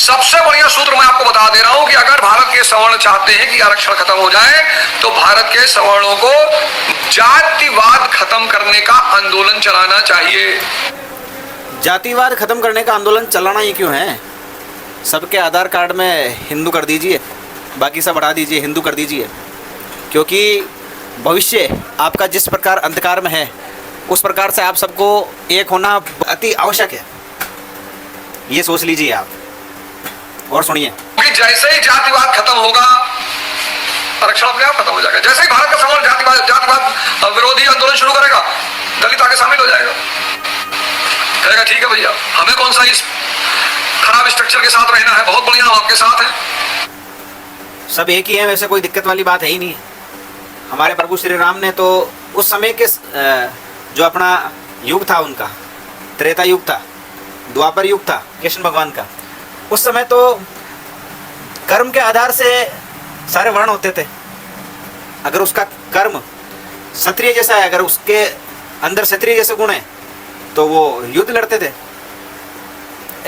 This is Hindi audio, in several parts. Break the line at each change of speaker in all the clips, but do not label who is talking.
सबसे बढ़िया सूत्र मैं आपको बता दे रहा हूं कि अगर भारत के सवर्ण चाहते हैं कि आरक्षण खत्म हो जाए तो भारत के सवर्णों को जातिवाद खत्म करने का आंदोलन चलाना चाहिए।
जातिवाद खत्म करने का आंदोलन चलाना ही क्यों है? सबके आधार कार्ड में हिंदू कर दीजिए, बाकी सब हटा दीजिए, हिंदू कर दीजिए, क्योंकि भविष्य आपका जिस प्रकार अंधकार में है उस प्रकार से आप सबको एक होना अति आवश्यक है। ये सोच लीजिए आप और सुनिए।
क्योंकि जैसे ही जातिवाद खत्म होगा आरक्षण अपने आप खत्म हो जाएगा। जैसे ही भारत का समाज जातिवाद विरोधी आंदोलन शुरू करेगा, दलित आगे शामिल हो जाएगा, कहेगा ठीक है भैया, हमें कौन सा इस खराब स्ट्रक्चर के साथ रहना है, बहुत बढ़िया हम आपके साथ हैं।
सब एक ही है, वैसे कोई दिक्कत वाली बात है ही नहीं। हमारे प्रभु श्री राम ने तो उस समय के जो अपना युग था उनका, त्रेता युग था, द्वापर युग था कृष्ण भगवान का, उस समय तो कर्म के आधार से सारे वर्ण होते थे। अगर उसका कर्म क्षत्रिय जैसा है, अगर उसके अंदर क्षत्रिय जैसे गुण है तो वो युद्ध लड़ते थे।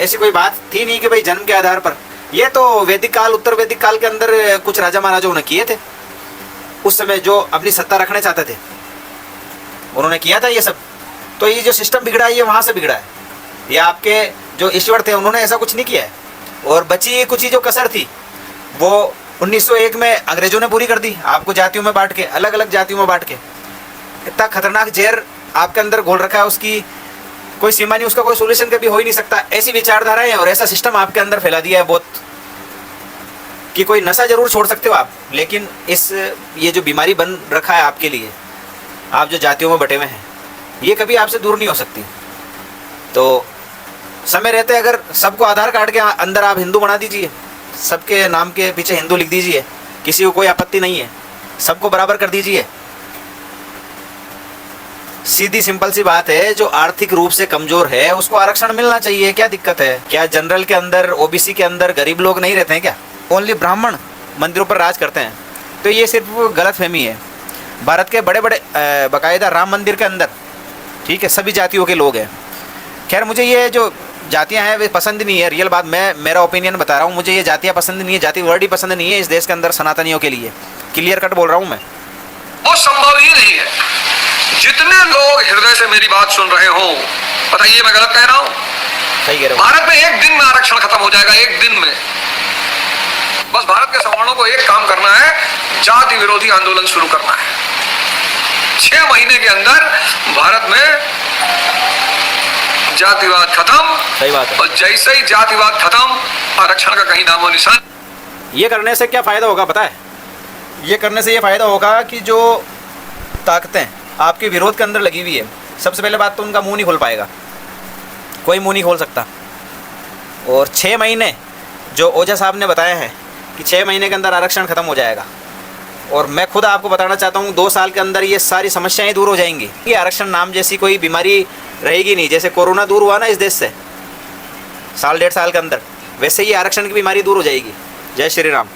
ऐसी कोई बात थी नहीं कि भाई जन्म के आधार पर। ये तो वैदिक काल, उत्तर वैदिक काल के अंदर कुछ राजा महाराजाओं ने किए थे। उस समय जो अपनी सत्ता रखना चाहते थे उन्होंने किया था ये सब। तो ये जो सिस्टम बिगड़ा है ये वहाँ से बिगड़ा है। ये आपके जो ईश्वर थे उन्होंने ऐसा कुछ नहीं किया है। और बची कुछ ही जो कसर थी वो 1901 में अंग्रेजों ने पूरी कर दी, आपको जातियों में बांट के, अलग अलग जातियों में बांट के। इतना खतरनाक जहर आपके अंदर घोल रखा है, उसकी कोई सीमा नहीं, उसका कोई सोल्यूशन कभी हो ही नहीं सकता। ऐसी विचारधाराएं और ऐसा सिस्टम आपके अंदर फैला दिया है बहुत, कि कोई नशा जरूर छोड़ सकते हो आप, लेकिन ये जो बीमारी बन रखा है आपके लिए, आप जो जातियों में बटे हुए हैं, ये कभी आपसे दूर नहीं हो सकती। तो समय रहते अगर सबको आधार कार्ड के अंदर आप हिंदू बना दीजिए, सबके नाम के पीछे हिंदू लिख दीजिए, किसी को कोई आपत्ति नहीं है, सबको बराबर कर दीजिए। सीधी सिंपल सी बात है, जो आर्थिक रूप से कमजोर है उसको आरक्षण मिलना चाहिए। क्या दिक्कत है? क्या जनरल के अंदर, ओबीसी के अंदर गरीब लोग नहीं रहते हैं क्या? ओनली ब्राह्मण मंदिरों पर राज करते हैं? तो ये सिर्फ गलत फहमी है। भारत के बड़े बड़े बाकायदा राम मंदिर के अंदर, ठीक है, सभी जातियों के लोग हैं। खैर मुझे ये जो जातियां हैं वे पसंद नहीं है, रियल बात, मैं मेरा ओपिनियन बता रहा हूँ। मुझे ये जातियां पसंद नहीं है, जाति वर्ड ही पसंद नहीं है इस देश के अंदर सनातनियों के लिए। क्लियर कट बोल रहा हूँ मैं।
वो संभव ही नहीं है। जितने लोग हृदय से मेरी बात सुन रहे हो, बताइए मैं गलत कह रहा हूँ?
सही कह रहे हो।
भारत में एक दिन में आरक्षण खत्म हो जाएगा, एक दिन में। बस भारत के सवर्णों को एक काम करना है, जाति विरोधी आंदोलन शुरू करना है। 6 महीने के अंदर भारत में जातिवाद खत्म।
सही बात है।
और जैसे ही जातिवाद खत्म, आरक्षण का कहीं नामो निशान।
ये करने से क्या फ़ायदा होगा पता है? ये करने से ये फ़ायदा होगा कि जो ताकतें आपके विरोध के अंदर लगी हुई है, सबसे पहले बात तो उनका मुंह नहीं खोल पाएगा, कोई मुंह नहीं खोल सकता। और 6 महीने जो ओझा साहब ने बताया है कि 6 महीने के अंदर आरक्षण खत्म हो जाएगा, और मैं खुद आपको बताना चाहता हूँ 2 साल के अंदर ये सारी समस्याएं दूर हो जाएंगी। ये आरक्षण नाम जैसी कोई बीमारी रहेगी नहीं। जैसे कोरोना दूर हुआ ना इस देश से 1.5 साल के अंदर, वैसे ही आरक्षण की बीमारी दूर हो जाएगी। जय श्री राम।